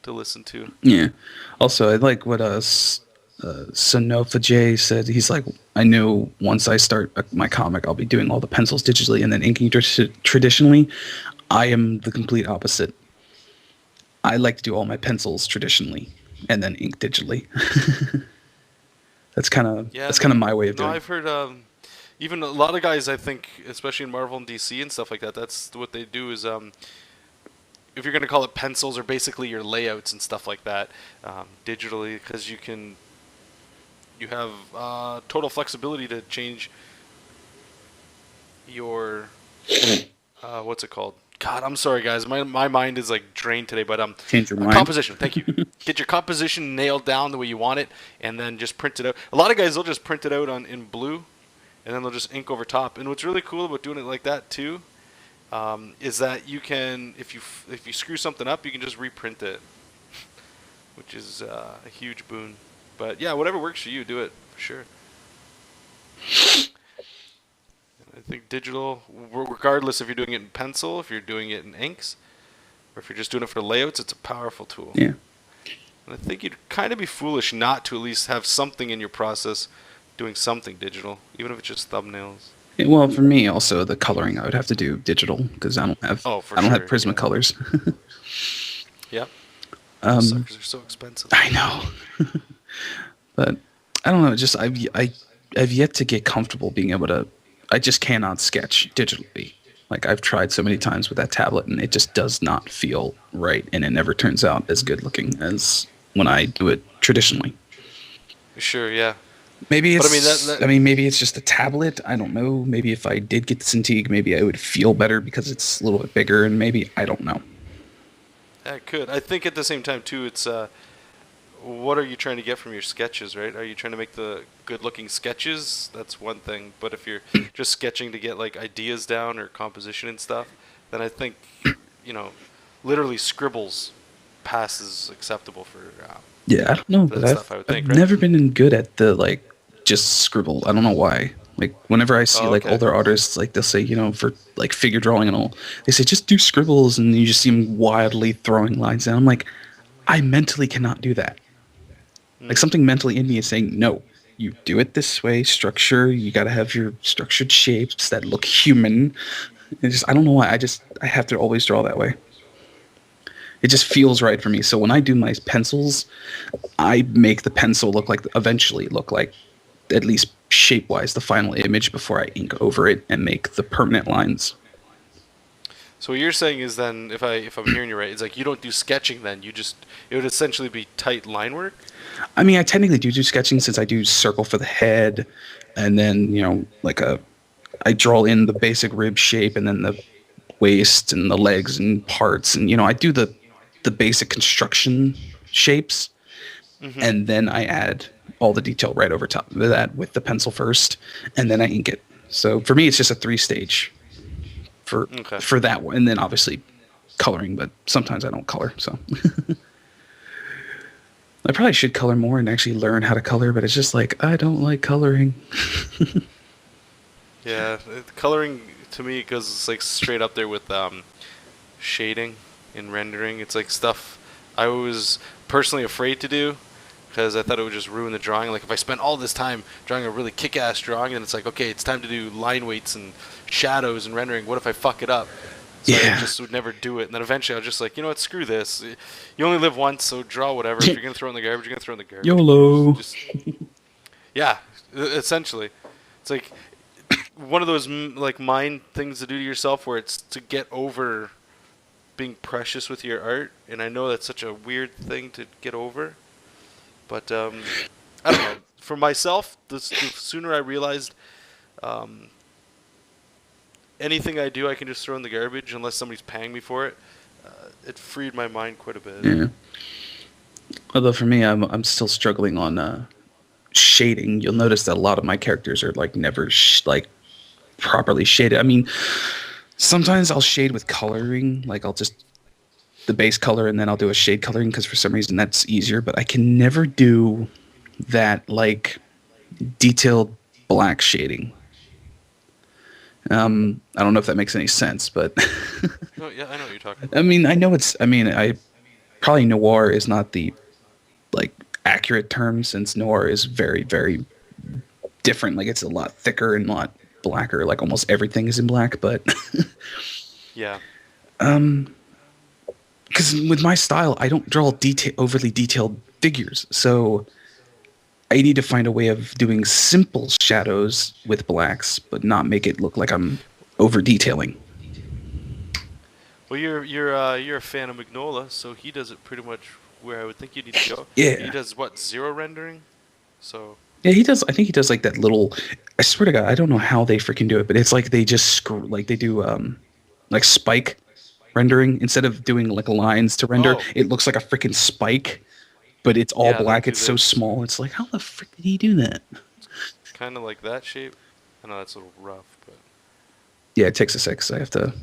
to listen to.
Yeah. Also, I like what Sonofa J said he's like, I know once I start my comic, I'll be doing all the pencils digitally and then inking traditionally. I am the complete opposite. I like to do all my pencils traditionally and then ink digitally.
Yeah,
that's kind of my way of
no,
doing it.
I've heard even a lot of guys, I think, especially in Marvel and DC and stuff like that, that's what they do is if you're going to call it pencils or basically your layouts and stuff like that digitally, because you have total flexibility to change your what's it called? God, I'm sorry, guys. My mind is like drained today, but
Change your mind.
composition. Thank you. Get your composition nailed down the way you want it, and then just print it out. A lot of guys will just print it out in blue, and then they'll just ink over top. And what's really cool about doing it like that too, is that you can, if you screw something up, you can just reprint it, which is a huge boon. But yeah, whatever works for you, do it for sure. I think digital, regardless if you're doing it in pencil, if you're doing it in inks, or if you're just doing it for layouts, it's a powerful tool.
Yeah.
And I think you'd kind of be foolish not to at least have something in your process doing something digital, even if it's just thumbnails.
Yeah, well, for me, also the coloring I would have to do digital because I don't have have Prismacolors.
Yeah.
Those
suckers are so expensive.
I know, but I don't know. Just I've yet to get comfortable being able to. I just cannot sketch digitally. Like I've tried so many times with that tablet, and it just does not feel right, and it never turns out as good looking as when I do it traditionally.
Sure, yeah.
Maybe it's.
But
I mean, maybe it's just a tablet. I don't know. Maybe if I did get the Cintiq, maybe I would feel better because it's a little bit bigger, and maybe I don't know.
It could. I think at the same time too, it's what are you trying to get from your sketches, right? Are you trying to make the good-looking sketches? That's one thing. But if you're just sketching to get like ideas down or composition and stuff, then I think literally Scribbles passes acceptable for.
Yeah, I don't know, but I've never been good at the just scribble. I don't know why. Like whenever I see older artists, like they'll say, for like figure drawing and all, they say just do scribbles, and you just see them wildly throwing lines down. I'm like, I mentally cannot do that. Like something mentally in me is saying, no, you do it this way, structure. You got to have your structured shapes that look human. I don't know why. I have to always draw that way. It just feels right for me. So when I do my pencils, I make the pencil eventually look like, at least shape-wise, the final image before I ink over it and make the permanent lines.
So what you're saying is then, if I'm hearing you right, it's like you don't do sketching then. It would essentially be tight line work?
I mean, I technically do sketching since I do circle for the head, and then, I draw in the basic rib shape and then the waist and the legs and parts. And, I do the basic construction shapes, and then I add all the detail right over top of that with the pencil first, and then I ink it. So for me, it's just a 3-stage for that one, and then obviously coloring, but sometimes I don't color, so. I probably should color more and actually learn how to color, but it's just like, I don't like coloring.
Yeah, coloring to me goes like straight up there with shading and rendering. It's like stuff I was personally afraid to do because I thought it would just ruin the drawing. Like if I spent all this time drawing a really kick-ass drawing, and it's like, okay, it's time to do line weights and shadows and rendering. What if I fuck it up? So I just would never do it. And then eventually I was just like, you know what, screw this. You only live once, so draw whatever. If you're going to throw it in the garbage, you're going to throw it in the garbage.
YOLO.
Yeah, essentially. It's like one of those mind things to do to yourself where it's to get over being precious with your art. And I know that's such a weird thing to get over. But I don't know. For myself, the sooner I realized anything I do, I can just throw in the garbage unless somebody's paying me for it. It freed my mind quite a bit.
Yeah. Although for me, I'm still struggling on shading. You'll notice that a lot of my characters are never properly shaded. I mean, sometimes I'll shade with coloring. Like I'll just the base color and then I'll do a shade coloring because for some reason that's easier. But I can never do that detailed black shading. I don't know if that makes any sense, but
no, yeah, I know what you're talking about.
I mean, I know I probably noir is not the accurate term, since noir is very, very different. Like it's a lot thicker and a lot blacker. Like almost everything is in black, but
Yeah.
because with my style, I don't draw overly detailed figures, so I need to find a way of doing simple shadows with blacks, but not make it look like I'm over detailing.
Well, you're a fan of Magnola, so he does it pretty much where I would think you need to go. He
Yeah.
does what, zero rendering? So
Yeah, he does. I think he does like that little. I swear to God, I don't know how they freaking do it, but it's like they just like they do like spike rendering instead of doing like lines to render.
oh
It looks like a freaking spike, but it's all
yeah, they'll
black.
do
It's so
this
small. It's like how the frick did he do that?
kind of like that shape. I know that's a little rough, but
Yeah, it takes a sec. 'Cause I have to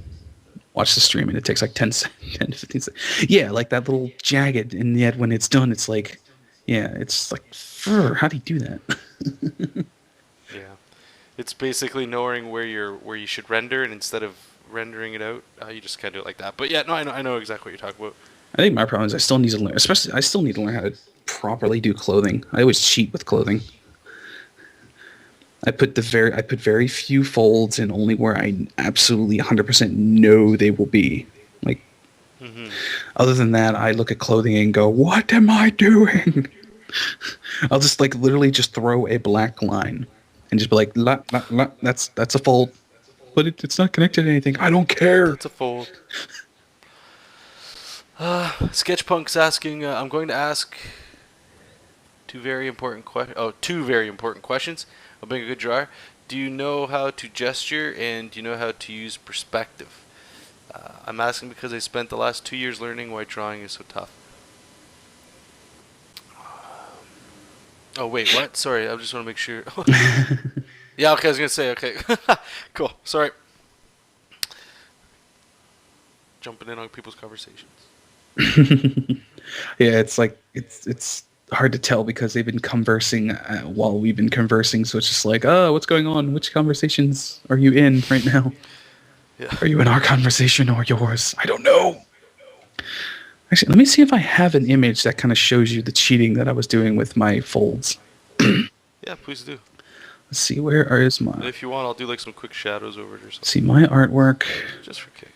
watch the stream, and it takes like 10, 10 to 15 seconds. Yeah, like that little jagged, and yet when it's done, it's like, yeah, it's like, how do you do that?
yeah, it's basically knowing where you should render, and instead of rendering it out, you just kind of do it like that. But yeah, no, I know exactly what you're talking about.
I think my problem is I still need to learn, especially I still need to learn how to properly do clothing. I always cheat with clothing. I put very few folds in only where I absolutely 100% know they will be. Like
Hmm.
other than that, I look at clothing and go, "What am I doing?" I'll just like literally just throw a black line and just be like, la, la, la, that's a fold, but it's not connected to anything. I don't care.
That's a fold. Sketchpunk's asking. I'm going to ask two very important questions. I'll make a good drawer. Do you know how to gesture, and do you know how to use perspective? I'm asking because I spent the last 2 years learning why drawing is so tough. Oh wait, what? Sorry, I just want to make sure. Yeah, okay, I was gonna say okay. Cool. Sorry. Jumping in on people's conversations.
Yeah, it's like it's hard to tell because they've been conversing while we've been conversing. So it's just like, oh, what's going on? Which conversations are you in right now?
Yeah.
Are you in our conversation or yours? I don't know. Actually, let me see if I have an image that kind of shows you the cheating that I was doing with my folds.
Yeah, please do.
Let's see, where is
And
my...
if you want, I'll do like some quick shadows over it or something.
See, my artwork...
Just for kicks.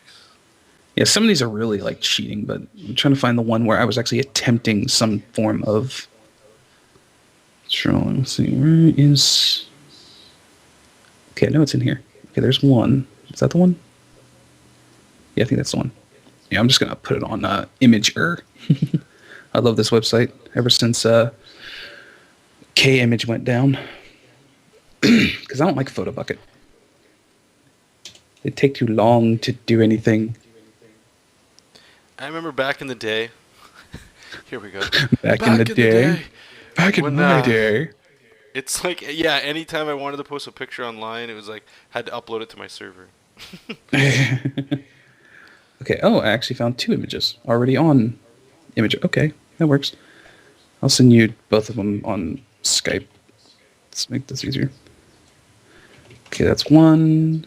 Yeah, some of these are really like cheating, but I'm trying to find the one where I was actually attempting some form of... Let's see, where is... Okay, I know it's in here. Okay, there's one. Is that the one? Yeah, I think that's the one. Yeah, I'm just going to put it on Imager. I love this website ever since K-Image went down. Because I don't like PhotoBucket. They take too long to do anything.
I remember back in the day. Here we go.
Back in the day. Back in
When,
my day.
It's like, yeah, anytime I wanted to post a picture online, it was like, had to upload it to my server.
Okay, oh, I actually found two images already on Imager. Okay, that works. I'll send you both of them on Skype. Let's make this easier. Okay, that's one.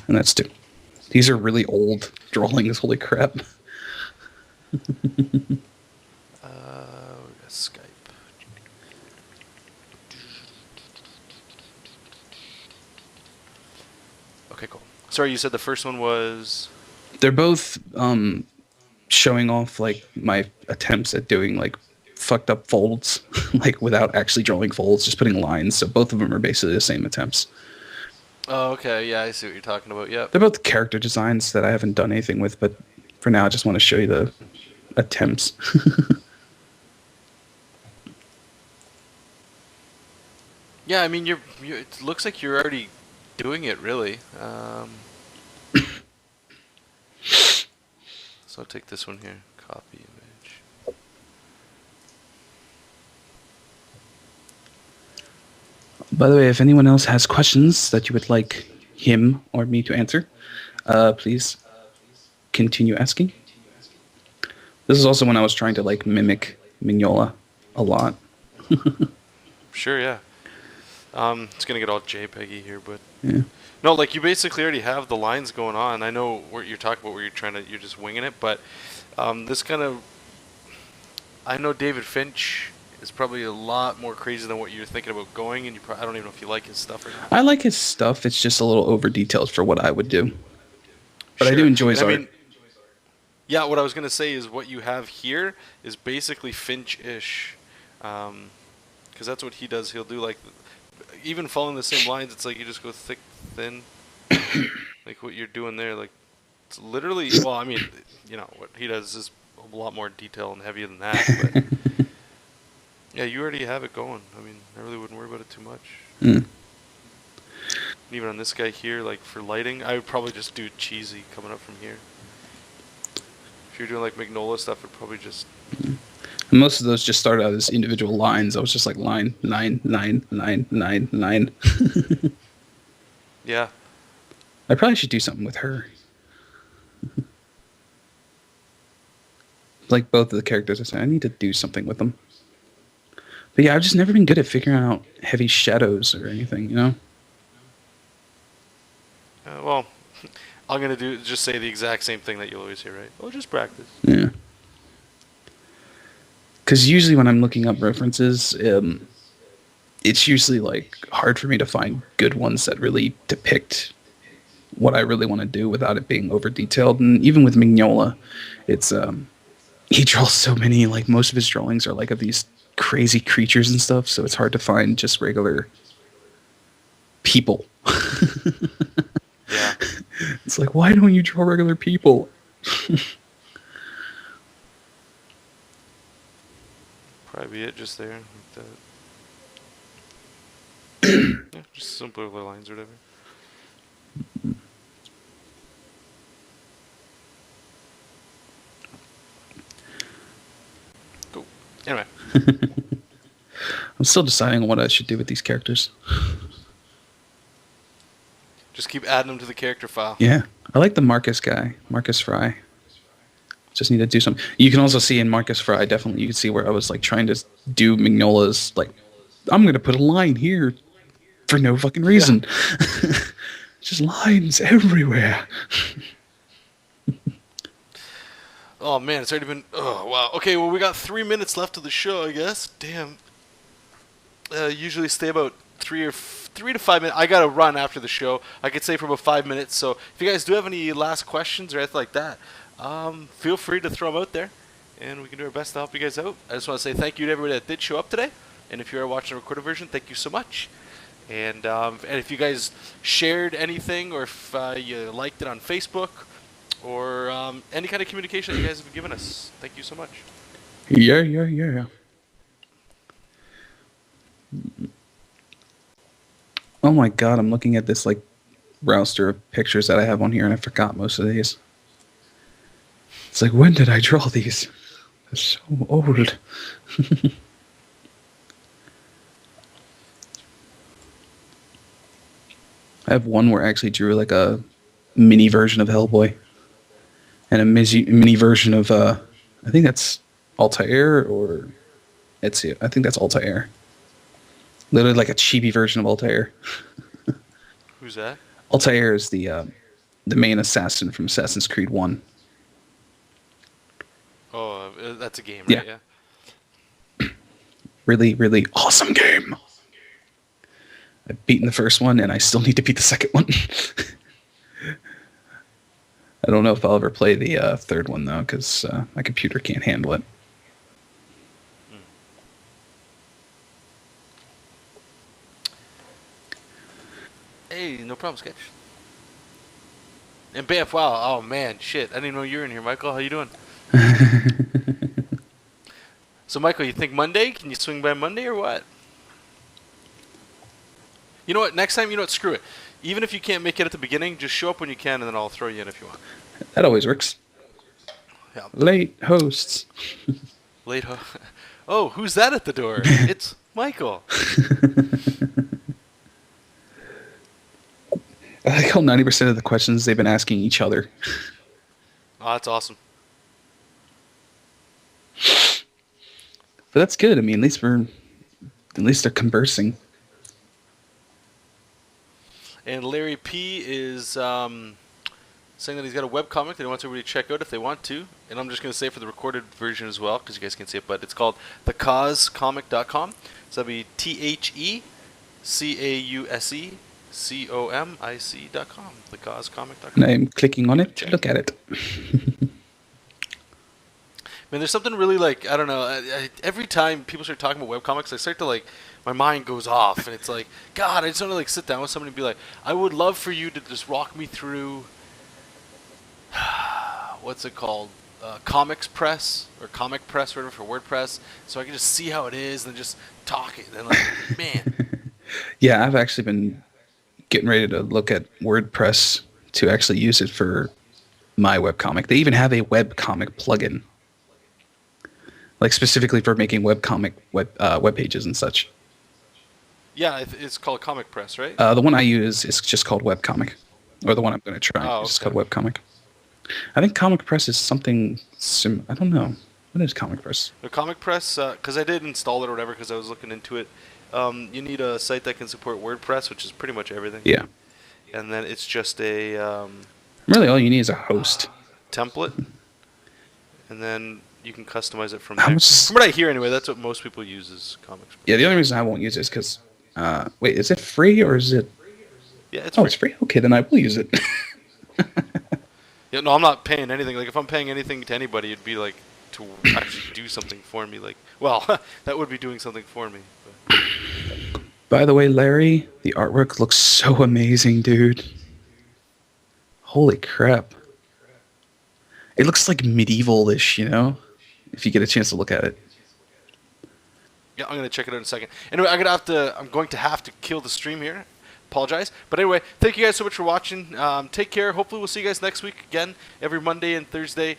And that's two. These are really old drawings, holy crap.
We got Skype. Okay, cool. Sorry, you said the first one was...
They're both showing off like my attempts at doing like fucked up folds, like without actually drawing folds, just putting lines. So both of them are basically the same attempts.
Oh, okay, yeah, I see what you're talking about, yep.
They're both character designs that I haven't done anything with, but for now I just want to show you the attempts.
Yeah, I mean, it looks like you're already doing it, really. So I'll take this one here, copy image.
By the way, if anyone else has questions that you would like him or me to answer, please continue asking. This is also when I was trying to like mimic Mignola a lot.
Sure, yeah. It's gonna get all JPEGy here, but
Yeah.
no, like you basically already have the lines going on. I know what you're talking about, where you're just winging it, but this kind of I know David Finch is probably a lot more crazy than what you're thinking about going, and I don't even know if you like his stuff or not.
I like his stuff. It's just a little over detailed for what I would do. But I do
Sure,
enjoy
and
his
I
art.
mean, yeah, what I was gonna say is what you have here is basically Finch-ish, because that's what he does. He'll do like, even following the same lines. It's like you just go thick, thin, like what you're doing there. Like it's literally, well, I mean, what he does is a lot more detail and heavier than that. But yeah, you already have it going. I mean, I really wouldn't worry about it too much.
Mm.
Even on this guy here, like for lighting, I would probably just do cheesy coming up from here. If you're doing like Magnolia stuff, it'd probably just...
And most of those just started out as individual lines. I was just like line 9, 9, 9, 9, 9.
Yeah.
I probably should do something with her. Like both of the characters, I say I need to do something with them. But yeah, I've just never been good at figuring out heavy shadows or anything, you know?
Well, I'm gonna just say the exact same thing that you'll always hear, right? Oh, just practice.
Yeah. Because usually when I'm looking up references, it's usually like hard for me to find good ones that really depict what I really want to do without it being over detailed. And even with Mignola, it's he draws so many, like most of his drawings are like of these crazy creatures and stuff, so it's hard to find just regular people.
Yeah.
It's like, why don't you draw regular people?
Probably be it just there, like that. Yeah, just simpler lines or whatever. Cool. Anyway.
I'm still deciding on what I should do with these characters.
Just keep adding them to the character file.
Yeah. I like the Marcus guy, Marcus Fry. Just need to do something. You can also see in Marcus Fry, definitely, you can see where I was like trying to do Mignola's, like, I'm going to put a line here for no fucking reason. Yeah. Just lines everywhere.
Oh man, it's already been... Oh, wow. Okay, well, we got 3 minutes left of the show, I guess. Damn. Usually stay about 3 to 5 minutes. I gotta run after the show. I could say for about 5 minutes. So if you guys do have any last questions or anything like that, feel free to throw them out there, and we can do our best to help you guys out. I just want to say thank you to everybody that did show up today, and if you are watching the recorded version, thank you so much. And if you guys shared anything, or if you liked it on Facebook, or any kind of communication that you guys have given us, thank you so much.
Yeah. Oh my god, I'm looking at this like roster of pictures that I have on here, and I forgot most of these. It's like, when did I draw these? They're so old. I have one where I actually drew like a mini version of Hellboy. And a mini version of, I think that's Altair or Ezio. I think that's Altair. Literally like a chibi version of Altair.
Who's that?
Altair is the main assassin from Assassin's Creed 1.
Oh, that's a game, right?
Yeah. Really, really awesome game. I've beaten the first one, and I still need to beat the second one. I don't know if I'll ever play the third one, though, because my computer can't handle it.
Hey, no problem, Sketch. And Bamf, wow, oh man, shit, I didn't even know you were in here, Michael. How you doing? So, Michael, you think Monday? Can you swing by Monday or what? You know what? Next time, screw it. Even if you can't make it at the beginning, just show up when you can, and then I'll throw you in if you want.
That always works.
Yeah.
Late hosts.
Late host. Oh, who's that at the door? It's Michael.
I like how 90% of the questions they've been asking each other.
Oh, that's awesome.
But that's good. I mean, at least they're conversing.
And Larry P is saying that he's got a webcomic that he wants everybody to check out if they want to. And I'm just going to say for the recorded version as well, because you guys can see it, but it's called thecausecomic.com. So that'll be TheCausecomic.com. Thecausecomic.com.
I'm clicking on it to look at it.
Man, there's something really like, I don't know, every time people start talking about webcomics, I start to like, my mind goes off, and it's like, God, I just want to like sit down with somebody and be like, I would love for you to just walk me through, what's it called, Comics Press, or Comic Press, or whatever, for WordPress, so I can just see how it is, and just talk it, and like, man.
Yeah, I've actually been getting ready to look at WordPress to actually use it for my webcomic. They even have a webcomic plugin, like specifically for making webcomic web pages and such.
Yeah, it's called Comic Press, right?
The one I use is just called webcomic, or the one I'm going to try
Oh,
is just
okay.
called webcomic. I think Comic Press is something I don't know. What is Comic Press?
The Comic Press, because I did install it or whatever, because I was looking into it. You need a site that can support WordPress, which is pretty much everything.
Yeah.
And then it's just a
Really, all you need is a host.
template, and then you can customize it from
How
there.
much-
From what I hear, anyway, that's what most people use is Comics.
Yeah, the only reason I won't use it is because, wait, is it free or is it?
Yeah, it's
Oh,
free.
it's free? Okay, then I will use it.
Yeah, no, I'm not paying anything. Like, if I'm paying anything to anybody, it'd be like to actually do something for me. Like, well, that would be doing something for me. But.
By the way, Larry, the artwork looks so amazing, dude. Holy crap. It looks like medieval-ish, you know? If you get a chance to look at it.
Yeah, I'm gonna check it out in a second. Anyway, I'm going to have to kill the stream here. Apologize, but anyway, thank you guys so much for watching. Take care. Hopefully, we'll see you guys next week again, every Monday and Thursday,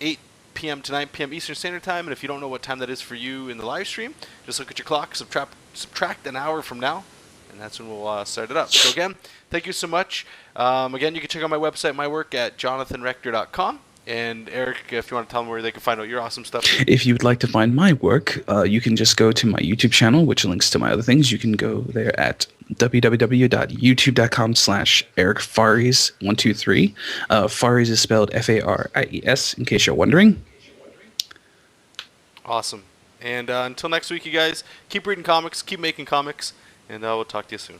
8 p.m. to 9 p.m. Eastern Standard Time. And if you don't know what time that is for you in the live stream, just look at your clock, subtract an hour from now, and that's when we'll start it up. So again, thank you so much. Again, you can check out my website, my work at jonathanrector.com. And Eric, if you want to tell them where they can find out your awesome stuff.
If you'd like to find my work, you can just go to my YouTube channel, which links to my other things. You can go there at www.youtube.com/EricFaries123. Faries is spelled Faries, in case you're wondering.
Awesome. And until next week, you guys, keep reading comics, keep making comics, and we'll talk to you soon.